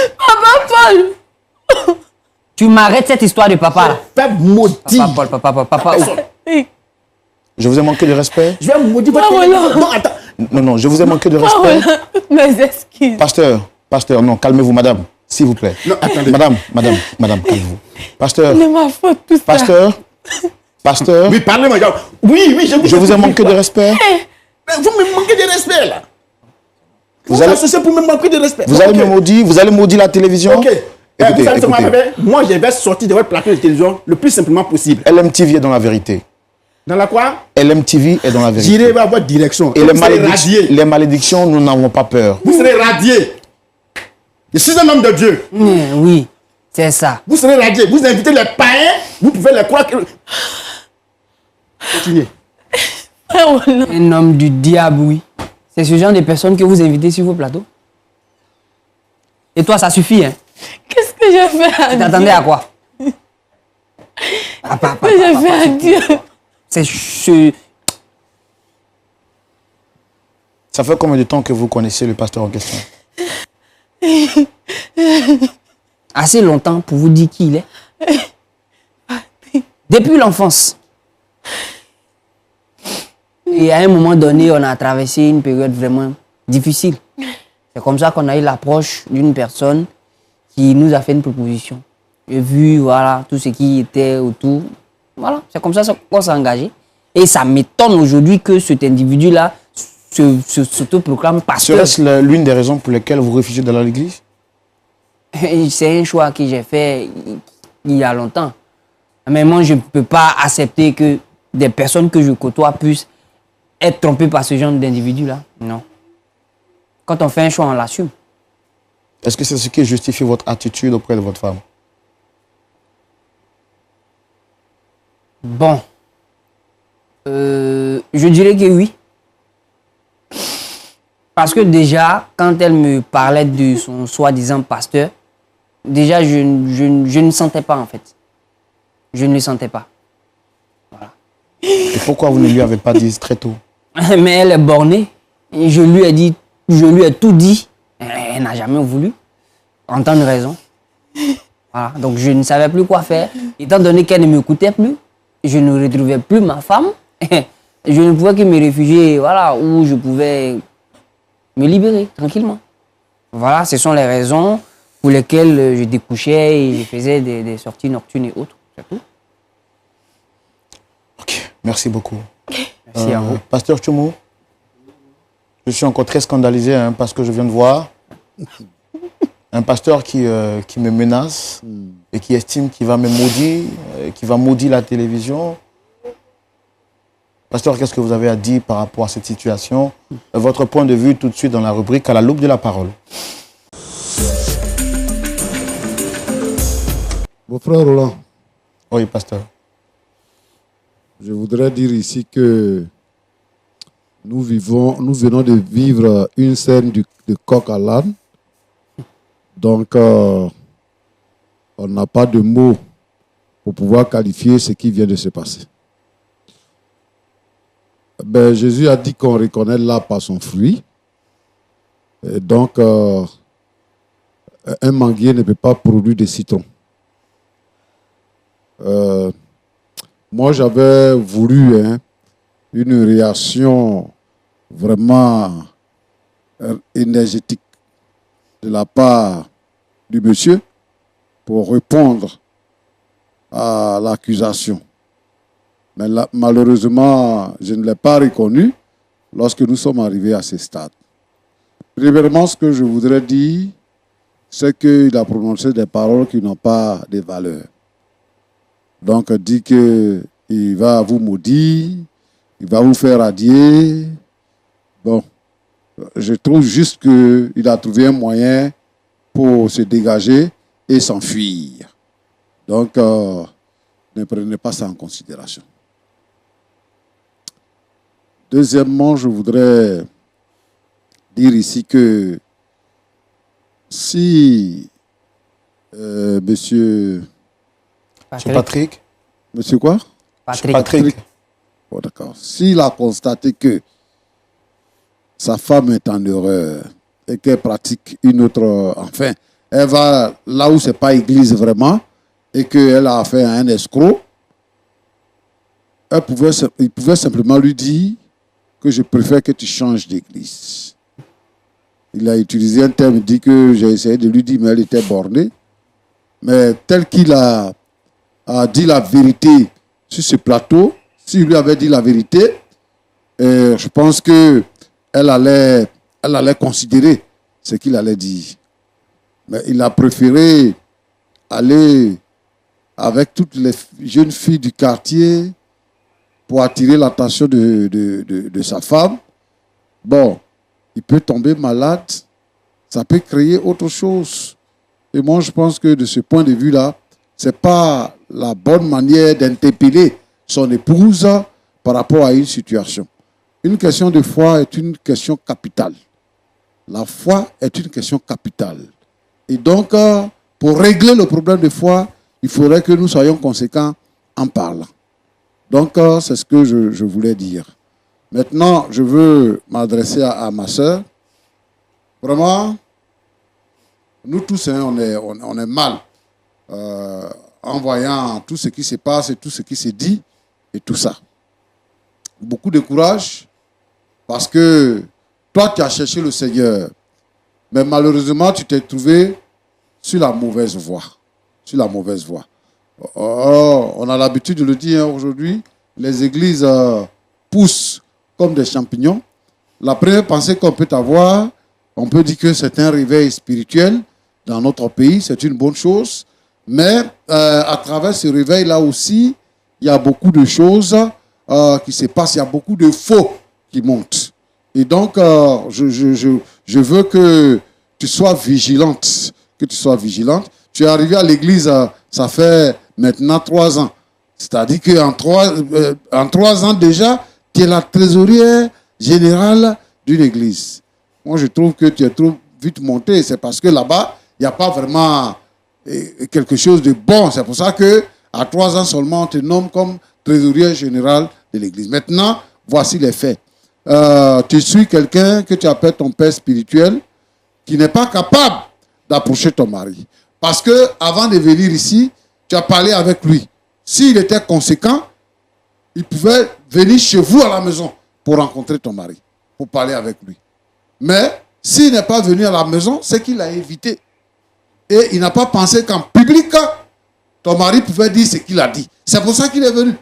Tu m'arrêtes cette histoire de papa là. Fais maudit. Papa Paul, papa. Oh. Je vous ai manqué de respect? Je vais maudire votre télévision. Non, attends. Non, je vous ai manqué de respect. Mes excuses. Pasteur, non, calmez-vous, madame, s'il vous plaît. Non, attendez. Madame, calmez-vous. Pasteur, C'est ma faute, tout ça. pasteur, Oui, parlez-moi. Oui, je vous ai manqué de respect. Mais vous me manquez de respect, là. Vous Vous allez- associez pour me manquer de respect. Vous allez Ok. me maudire, vous allez maudire la télévision. Ok. Écoutez, Vous savez ce qu'on écoutez. va faire? Moi, je vais sortir de votre plateau de télévision le plus simplement possible. LMTV est dans la vérité. Dans la quoi? LMTV est dans la vérité. J'irai vers votre direction. Et vous serez radié. les malédictions, nous n'avons pas peur. Vous serez radié. Je suis un homme de Dieu. Oui, c'est ça. Vous serez radié. Vous invitez les païens. Vous pouvez les croire. Continuez. Un homme du diable, oui. C'est ce genre de personnes que vous invitez sur vos plateaux. Et toi, ça suffit, hein. Qu'est-ce que j'ai fait à Tu Dieu? t'attendais à quoi? Qu'est-ce que j'ai fait à Dieu? C'est ce... Ça fait combien de temps que vous connaissez le pasteur en question? assez longtemps pour vous dire qui il est. Depuis l'enfance. Et à un moment donné, on a traversé une période vraiment difficile. C'est comme ça qu'on a eu l'approche d'une personne qui nous a fait une proposition. J'ai vu, voilà, tout ce qui était autour. Voilà, c'est comme ça qu'on s'est engagé. Et ça m'étonne aujourd'hui que cet individu-là s'autoproclame pasteur. Serait-ce l'une des raisons pour lesquelles vous réfugiez dans l'église? C'est un choix que j'ai fait il y a longtemps. Mais moi, je ne peux pas accepter que des personnes que je côtoie puissent être trompées par ce genre d'individu-là. Non. Quand on fait un choix, on l'assume. Est-ce que c'est ce qui justifie votre attitude auprès de votre femme? Bon. Je dirais que oui. Parce que déjà, quand elle me parlait de son soi-disant pasteur, déjà, je ne sentais pas en fait. Je ne le sentais pas. Et pourquoi vous ne lui avez pas dit très tôt? Mais elle est bornée. Et je lui ai dit, je lui ai tout dit. Elle n'a jamais voulu entendre raison. Voilà. Voilà. Donc je ne savais plus quoi faire. Étant donné qu'elle ne m'écoutait plus, je ne retrouvais plus ma femme. Je ne pouvais que me réfugier, voilà, où je pouvais me libérer tranquillement. Voilà, ce sont les raisons pour lesquelles je découchais et je faisais des sorties nocturnes et autres. C'est tout. Ok, merci beaucoup. Merci à vous. Pasteur Tchoumou, je suis encore très scandalisé parce que je viens de voir un pasteur qui me menace et qui estime qu'il va me maudire, qu'il va maudire la télévision. Pasteur, qu'est-ce que vous avez à dire par rapport à cette situation? Votre point de vue tout de suite dans la rubrique à la loupe de la parole. Mon frère Roland, Oui, pasteur. je voudrais dire ici que nous venons de vivre une scène de coq à l'âne. Donc, on n'a pas de mots pour pouvoir qualifier ce qui vient de se passer. Ben, Jésus a dit qu'on reconnaît l'arbre par son fruit. Et donc, un manguier ne peut pas produire de citron. Moi, j'avais voulu une réaction vraiment énergétique de la part du monsieur pour répondre à l'accusation. Mais là, malheureusement, je ne l'ai pas reconnu lorsque nous sommes arrivés à ce stade. Premièrement, ce que je voudrais dire, c'est qu'il a prononcé des paroles qui n'ont pas de valeur. Donc, il dit qu'il va vous maudire, il va vous faire radier. Bon, je trouve juste qu'il a trouvé un moyen pour se dégager et s'enfuir. Donc, ne prenez pas ça en considération. Deuxièmement, je voudrais dire ici que si monsieur Patrick. Monsieur quoi? Patrick. Bon, d'accord. S'il a constaté que sa femme est en erreur et qu'elle pratique une autre... Enfin, elle va là où ce n'est pas église vraiment et qu'elle a affaire à un escroc, il pouvait simplement lui dire que je préfère que tu changes d'église. Il a utilisé un terme, il dit que j'ai essayé de lui dire, mais elle était bornée. Mais tel qu'il a dit la vérité sur ce plateau, s'il lui avait dit la vérité, je pense qu'elle allait considérer ce qu'il allait dire. Mais il a préféré aller avec toutes les jeunes filles du quartier pour attirer l'attention de sa femme. Bon, il peut tomber malade, ça peut créer autre chose. Et moi, je pense que de ce point de vue-là, ce n'est pas la bonne manière d'interpeller son épouse par rapport à une situation. Une question de foi est une question capitale. La foi est une question capitale. Et donc, pour régler le problème de foi, il faudrait que nous soyons conséquents en parlant. Donc, c'est ce que je voulais dire. Maintenant, je veux m'adresser à ma sœur. Vraiment, nous tous, on est mal en voyant tout ce qui se passe et tout ce qui se dit et tout ça. Beaucoup de courage parce que toi, tu as cherché le Seigneur. Mais malheureusement, tu t'es trouvé sur la mauvaise voie. Sur la mauvaise voie. On a l'habitude de le dire aujourd'hui, les églises poussent comme des champignons. La première pensée qu'on peut avoir, on peut dire que c'est un réveil spirituel dans notre pays, c'est une bonne chose. Mais à travers ce réveil-là aussi, il y a beaucoup de choses qui se passent, il y a beaucoup de faux qui montent. Et donc, je veux que tu sois vigilante, Tu es arrivé à l'église, ça fait maintenant 3 ans. C'est-à-dire qu'en 3 ans déjà, tu es la trésorière générale d'une église. Moi, je trouve que tu es trop vite monté. C'est parce que là-bas, il n'y a pas vraiment quelque chose de bon. C'est pour ça qu'à 3 ans seulement, on te nomme comme trésorière générale de l'église. Maintenant, voici les faits. Tu suis quelqu'un que tu appelles ton père spirituel qui n'est pas capable d'approcher ton mari. Parce que avant de venir ici, tu as parlé avec lui. S'il était conséquent, il pouvait venir chez vous à la maison pour rencontrer ton mari, pour parler avec lui. Mais s'il n'est pas venu à la maison, c'est qu'il a évité. Et il n'a pas pensé qu'en public, ton mari pouvait dire ce qu'il a dit. C'est pour ça qu'il est venu.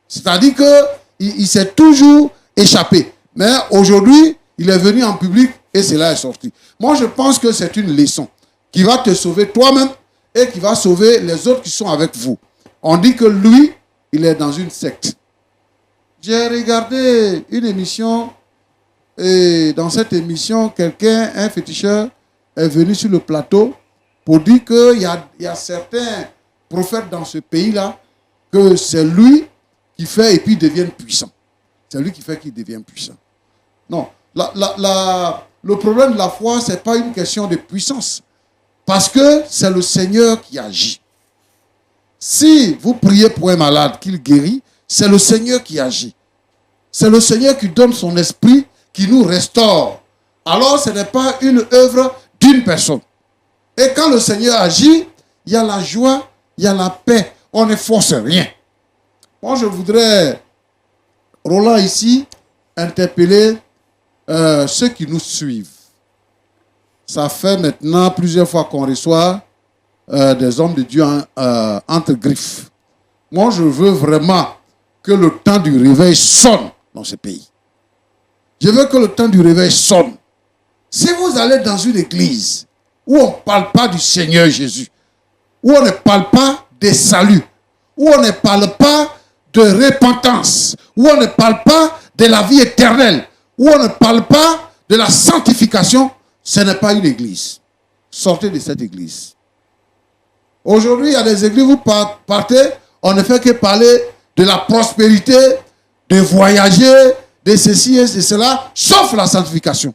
C'est-à-dire qu'il s'est toujours échappé. Mais aujourd'hui, il est venu en public et cela est sorti. Moi, je pense que c'est une leçon qui va te sauver toi-même et qui va sauver les autres qui sont avec vous. On dit que lui, il est dans une secte. J'ai regardé une émission et dans cette émission, quelqu'un, un féticheur, est venu sur le plateau pour dire qu'il y a certains prophètes dans ce pays-là que c'est lui qui fait et puis ils deviennent puissants. C'est lui qui fait qu'ils deviennent puissants. Non. Le problème de la foi, ce n'est pas une question de puissance. Parce que c'est le Seigneur qui agit. Si vous priez pour un malade qu'il guérit, c'est le Seigneur qui agit. C'est le Seigneur qui donne son esprit, qui nous restaure. Alors ce n'est pas une œuvre d'une personne. Et quand le Seigneur agit, il y a la joie, il y a la paix. On ne force rien. Moi, je voudrais, Roland ici, interpeller ceux qui nous suivent. Ça fait maintenant plusieurs fois qu'on reçoit des hommes de Dieu entre griffes. Moi, je veux vraiment que le temps du réveil sonne dans ce pays. Je veux que le temps du réveil sonne. Si vous allez dans une église où on ne parle pas du Seigneur Jésus, où on ne parle pas des saluts, où on ne parle pas de repentance, où on ne parle pas de la vie éternelle, où on ne parle pas de la sanctification, ce n'est pas une église. Sortez de cette église. Aujourd'hui, il y a des églises où vous partez, on ne fait que parler de la prospérité, de voyager, de ceci et de cela, sauf la sanctification.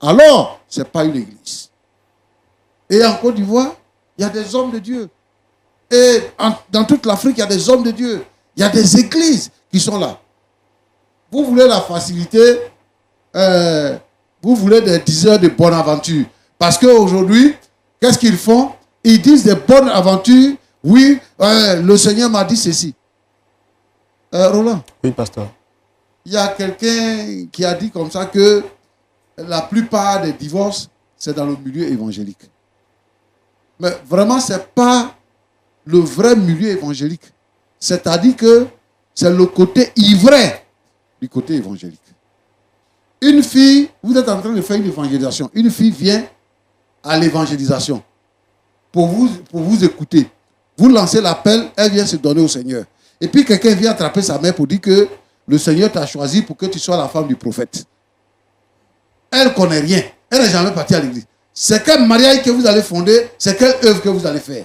Alors, ce n'est pas une église. Et en Côte d'Ivoire, il y a des hommes de Dieu. Et dans toute l'Afrique, il y a des hommes de Dieu. Il y a des églises qui sont là. Vous voulez la facilité, vous voulez des diseurs de bonne aventure. Parce qu'aujourd'hui, qu'est-ce qu'ils font? Ils disent des bonnes aventures. Oui, le Seigneur m'a dit ceci. Roland. Oui, pasteur. Il y a quelqu'un qui a dit comme ça que la plupart des divorces, c'est dans le milieu évangélique. Mais vraiment, ce n'est pas le vrai milieu évangélique. C'est-à-dire que c'est le côté ivraie du côté évangélique. Une fille, vous êtes en train de faire une évangélisation. Une fille vient à l'évangélisation pour vous écouter. Vous lancez l'appel, elle vient se donner au Seigneur. Et puis quelqu'un vient attraper sa mère pour dire que le Seigneur t'a choisi pour que tu sois la femme du prophète. Elle ne connaît rien. Elle n'est jamais partie à l'église. C'est quel mariage que vous allez fonder, c'est quelle œuvre que vous allez faire.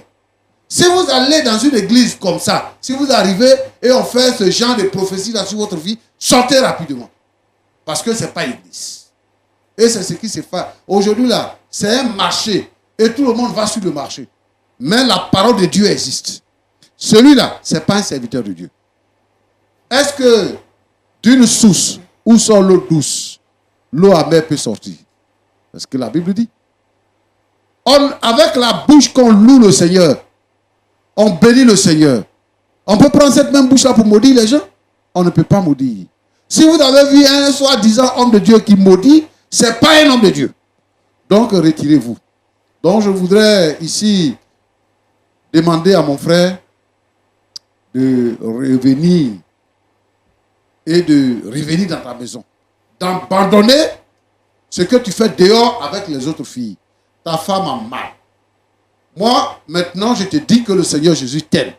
Si vous allez dans une église comme ça, si vous arrivez et on fait ce genre de prophétie là sur votre vie, sortez rapidement. Parce que ce n'est pas l'église. Et c'est ce qui se fait. Aujourd'hui là, c'est un marché. Et tout le monde va sur le marché. Mais la parole de Dieu existe. Celui-là, ce n'est pas un serviteur de Dieu. Est-ce que d'une source où sort l'eau douce, l'eau amère peut sortir? C'est ce que la Bible dit. Avec la bouche qu'on loue le Seigneur, on bénit le Seigneur. On peut prendre cette même bouche-là pour maudire les gens? On ne peut pas maudire. Si vous avez vu un soi-disant homme de Dieu qui maudit, ce n'est pas un homme de Dieu. Donc retirez-vous. Donc je voudrais ici demander à mon frère de revenir et de revenir dans ta maison. D'abandonner ce que tu fais dehors avec les autres filles. Ta femme a mal. Moi, maintenant, je te dis que le Seigneur Jésus t'aime.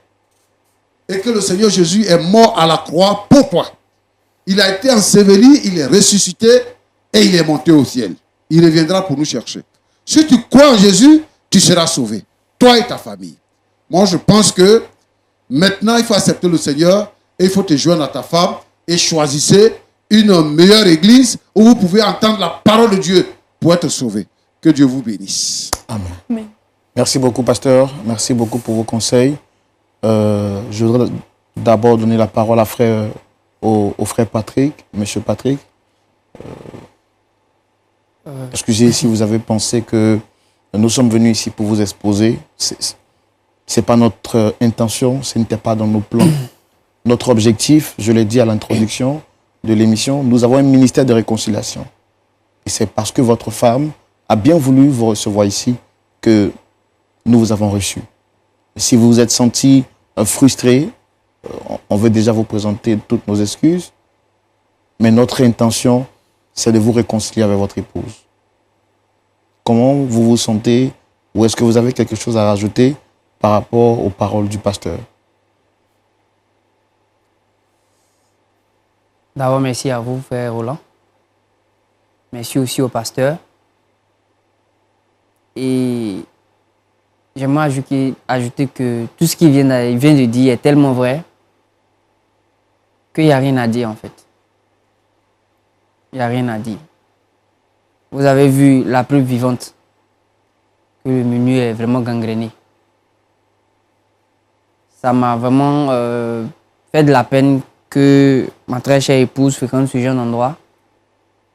Et que le Seigneur Jésus est mort à la croix pour toi. Il a été enseveli, il est ressuscité et il est monté au ciel. Il reviendra pour nous chercher. Si tu crois en Jésus, tu seras sauvé. Toi et ta famille. Moi, je pense que maintenant, il faut accepter le Seigneur et il faut te joindre à ta femme et choisissez une meilleure église où vous pouvez entendre la parole de Dieu pour être sauvé. Que Dieu vous bénisse. Amen. Amen. Merci beaucoup, pasteur. Merci beaucoup pour vos conseils. Je voudrais d'abord donner la parole au frère Patrick, monsieur Patrick. Excusez si vous avez pensé que nous sommes venus ici pour vous exposer. Ce n'est pas notre intention, ce n'était pas dans nos plans. Notre objectif, je l'ai dit à l'introduction de l'émission, nous avons un ministère de réconciliation. Et c'est parce que votre femme a bien voulu vous recevoir ici que nous vous avons reçu. Si vous vous êtes senti frustré, on veut déjà vous présenter toutes nos excuses. Mais notre intention, c'est de vous réconcilier avec votre épouse. Comment vous vous sentez? Ou est-ce que vous avez quelque chose à rajouter par rapport aux paroles du pasteur? D'abord, merci à vous, frère Roland. Merci aussi au pasteur. Et j'aimerais ajouter que tout ce qu'il vient de dire est tellement vrai qu'il n'y a rien à dire en fait. Il n'y a rien à dire. Vous avez vu la preuve vivante que le menu est vraiment gangréné. Ça m'a vraiment fait de la peine que ma très chère épouse fréquente ce genre d'endroit.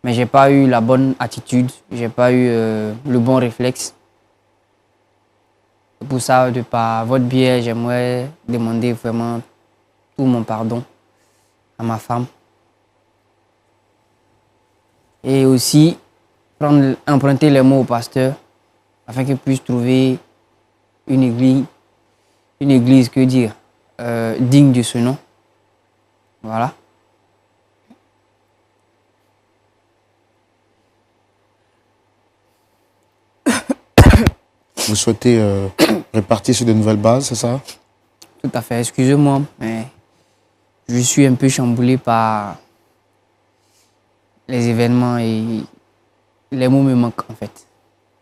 Mais je n'ai pas eu la bonne attitude, je n'ai pas eu le bon réflexe. Pour ça, de par votre biais, j'aimerais demander vraiment tout mon pardon à ma femme. Et aussi, emprunter les mots au pasteur afin qu'il puisse trouver une église, que dire, digne de ce nom. Voilà. Vous souhaitez répartir sur de nouvelles bases, c'est ça? Tout à fait. Excusez-moi, mais je suis un peu chamboulé par les événements et les mots me manquent en fait.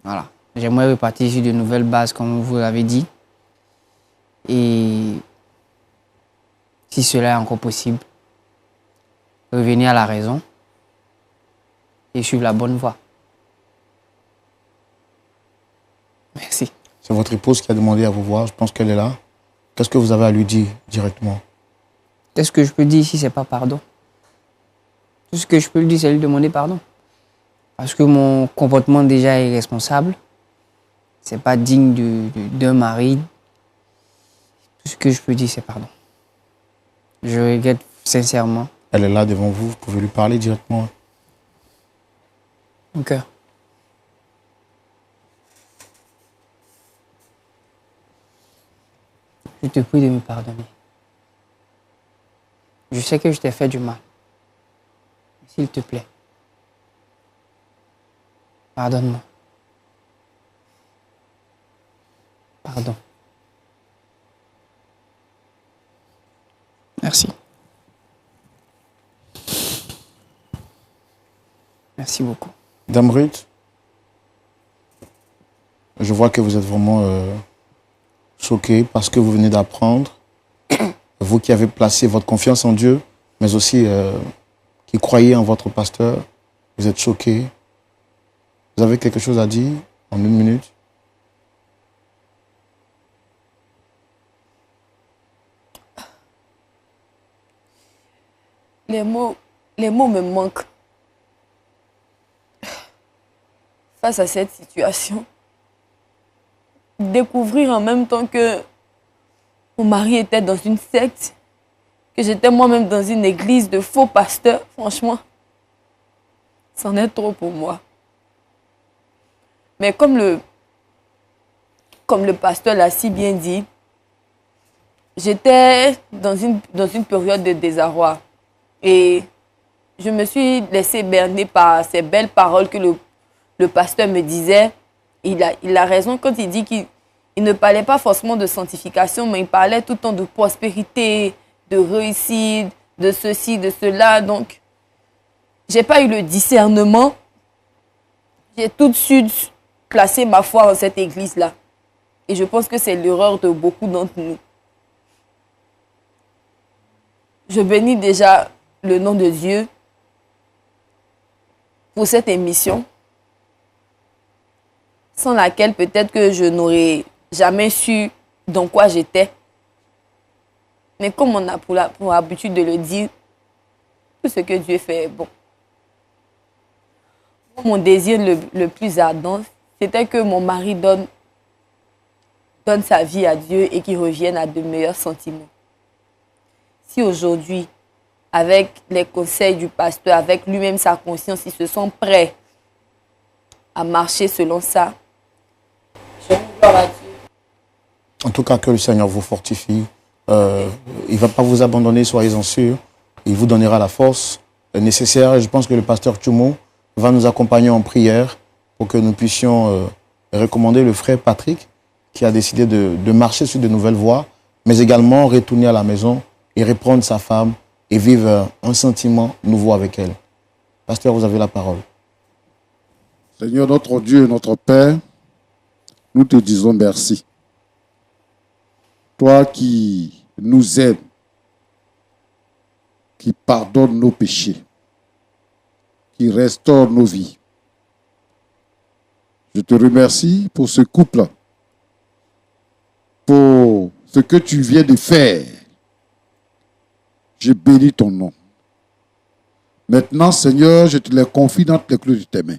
Voilà. J'aimerais repartir sur de nouvelles bases comme vous l'avez dit. Et si cela est encore possible, revenir à la raison et suivre la bonne voie. Merci. C'est votre épouse qui a demandé à vous voir, je pense qu'elle est là. Qu'est-ce que vous avez à lui dire directement? Qu'est-ce que je peux dire si ce n'est pas pardon? Tout ce que je peux lui dire, c'est lui demander pardon. Parce que mon comportement déjà est irresponsable. Ce n'est pas digne d'un mari. Tout ce que je peux dire, c'est pardon. Je regrette sincèrement. Elle est là devant vous, vous pouvez lui parler directement. Mon cœur. Je te prie de me pardonner. Je sais que je t'ai fait du mal. S'il te plaît, pardonne-moi. Pardon. Merci. Merci beaucoup. Dame Ruth, je vois que vous êtes vraiment choquée parce que vous venez d'apprendre. Vous qui avez placé votre confiance en Dieu, mais aussi qui croyez en votre pasteur, vous êtes choquée. Vous avez quelque chose à dire en 1 minute? Les mots me manquent face à cette situation. Découvrir en même temps que mon mari était dans une secte, que j'étais moi-même dans une église de faux pasteurs, franchement, c'en est trop pour moi. Mais comme le pasteur l'a si bien dit, j'étais dans une période de désarroi. Et je me suis laissée berner par ces belles paroles que le pasteur me disait. Il a raison quand il dit qu'il ne parlait pas forcément de sanctification, mais il parlait tout le temps de prospérité, de réussite, de ceci, de cela. Donc, je n'ai pas eu le discernement. J'ai tout de suite placé ma foi en cette église-là. Et je pense que c'est l'erreur de beaucoup d'entre nous. Je bénis déjà le nom de Dieu pour cette émission, sans laquelle peut-être que je n'aurais jamais su dans quoi j'étais. Mais comme on a pour habitude de le dire, tout ce que Dieu fait est bon. Mon désir le plus ardent, c'était que mon mari donne donne sa vie à Dieu et qu'il revienne à de meilleurs sentiments. Si aujourd'hui, avec les conseils du pasteur, avec lui-même sa conscience, ils se sont prêts à marcher selon ça, je rends gloire à Dieu. En tout cas, que le Seigneur vous fortifie. Il ne va pas vous abandonner, soyez-en sûrs. Il vous donnera la force nécessaire. Et je pense que le pasteur Tchoumou va nous accompagner en prière pour que nous puissions recommander le frère Patrick qui a décidé de marcher sur de nouvelles voies, mais également retourner à la maison et reprendre sa femme et vivre un sentiment nouveau avec elle. Pasteur, vous avez la parole. Seigneur, notre Dieu et notre Père, nous te disons merci. Toi qui nous aimes, qui pardonne nos péchés, qui restaure nos vies. Je te remercie pour ce couple, pour ce que tu viens de faire. Je bénis ton nom. Maintenant, Seigneur, je te les confie dans les clous de tes mains.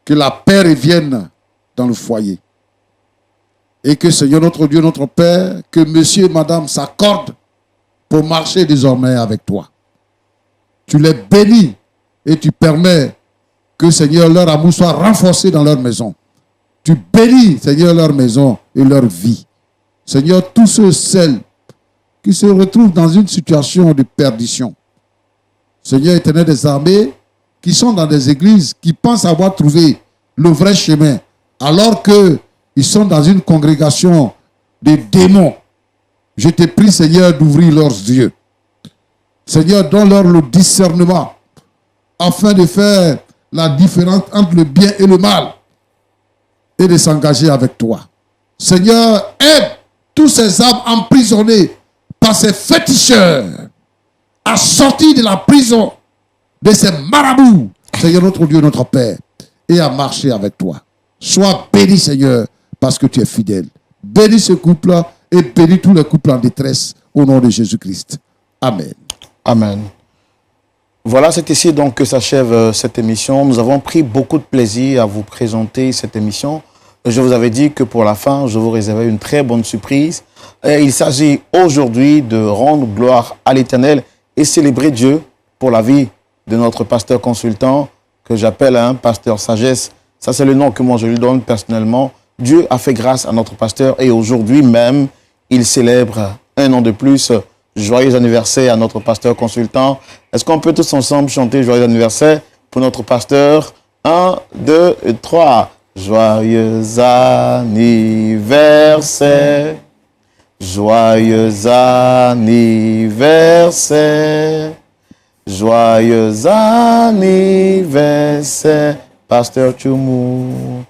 Que la paix revienne dans le foyer. Et que, Seigneur, notre Dieu, notre Père, que monsieur et madame s'accordent pour marcher désormais avec toi. Tu les bénis et tu permets que, Seigneur, leur amour soit renforcé dans leur maison. Tu bénis, Seigneur, leur maison et leur vie. Seigneur, tous ceux, celles qui se retrouvent dans une situation de perdition. Seigneur éternel des armées, qui sont dans des églises, qui pensent avoir trouvé le vrai chemin, alors qu'ils sont dans une congrégation de démons. Je te prie, Seigneur, d'ouvrir leurs yeux. Seigneur, donne-leur le discernement, afin de faire la différence entre le bien et le mal, et de s'engager avec toi. Seigneur, aide tous ces âmes emprisonnées par ces féticheurs à sortir de la prison de ces marabouts, Seigneur notre Dieu, notre Père, et à marcher avec toi. Sois béni, Seigneur, parce que tu es fidèle. Bénis ce couple-là et bénis tous les couples en détresse au nom de Jésus-Christ. Amen. Amen. Voilà, c'est ici donc que s'achève cette émission. Nous avons pris beaucoup de plaisir à vous présenter cette émission. Je vous avais dit que pour la fin, je vous réservais une très bonne surprise. Et il s'agit aujourd'hui de rendre gloire à l'Éternel et célébrer Dieu pour la vie de notre pasteur consultant, que j'appelle un pasteur sagesse. Ça, c'est le nom que moi je lui donne personnellement. Dieu a fait grâce à notre pasteur et aujourd'hui même, il célèbre un an de plus. Joyeux anniversaire à notre pasteur consultant. Est-ce qu'on peut tous ensemble chanter joyeux anniversaire pour notre pasteur? 1, 2, 3. Joyeux anniversaire. Joyeux anniversaire. Joyeux anniversaire, pasteur Tchoumou.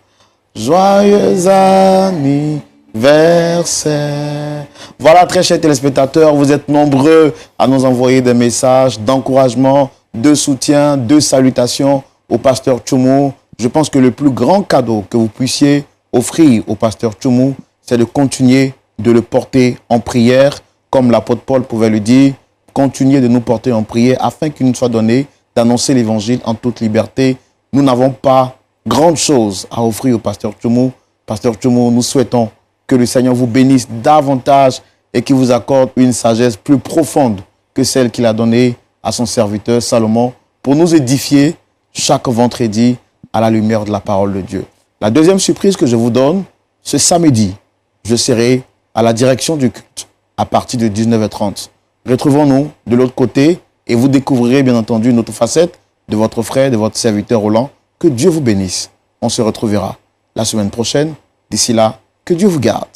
Joyeux anniversaire. Voilà, très chers téléspectateurs, vous êtes nombreux à nous envoyer des messages d'encouragement, de soutien, de salutations au pasteur Tchoumou. Je pense que le plus grand cadeau que vous puissiez offrir au pasteur Tchoumou, c'est de continuer de le porter en prière, comme l'apôtre Paul pouvait le dire. Continuez de nous porter en prière afin qu'il nous soit donné d'annoncer l'évangile en toute liberté. Nous n'avons pas grande chose à offrir au pasteur Tchoumou. Pasteur Tchoumou, nous souhaitons que le Seigneur vous bénisse davantage et qu'il vous accorde une sagesse plus profonde que celle qu'il a donnée à son serviteur Salomon pour nous édifier chaque vendredi à la lumière de la parole de Dieu. La deuxième surprise que je vous donne, ce samedi, je serai à la direction du culte à partir de 19h30. Retrouvons-nous de l'autre côté et vous découvrirez bien entendu une autre facette de votre frère, de votre serviteur Roland. Que Dieu vous bénisse. On se retrouvera la semaine prochaine. D'ici là, que Dieu vous garde.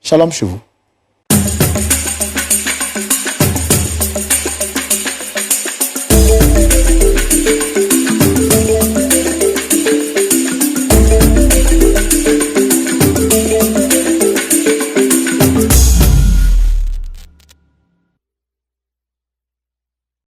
Shalom chez vous.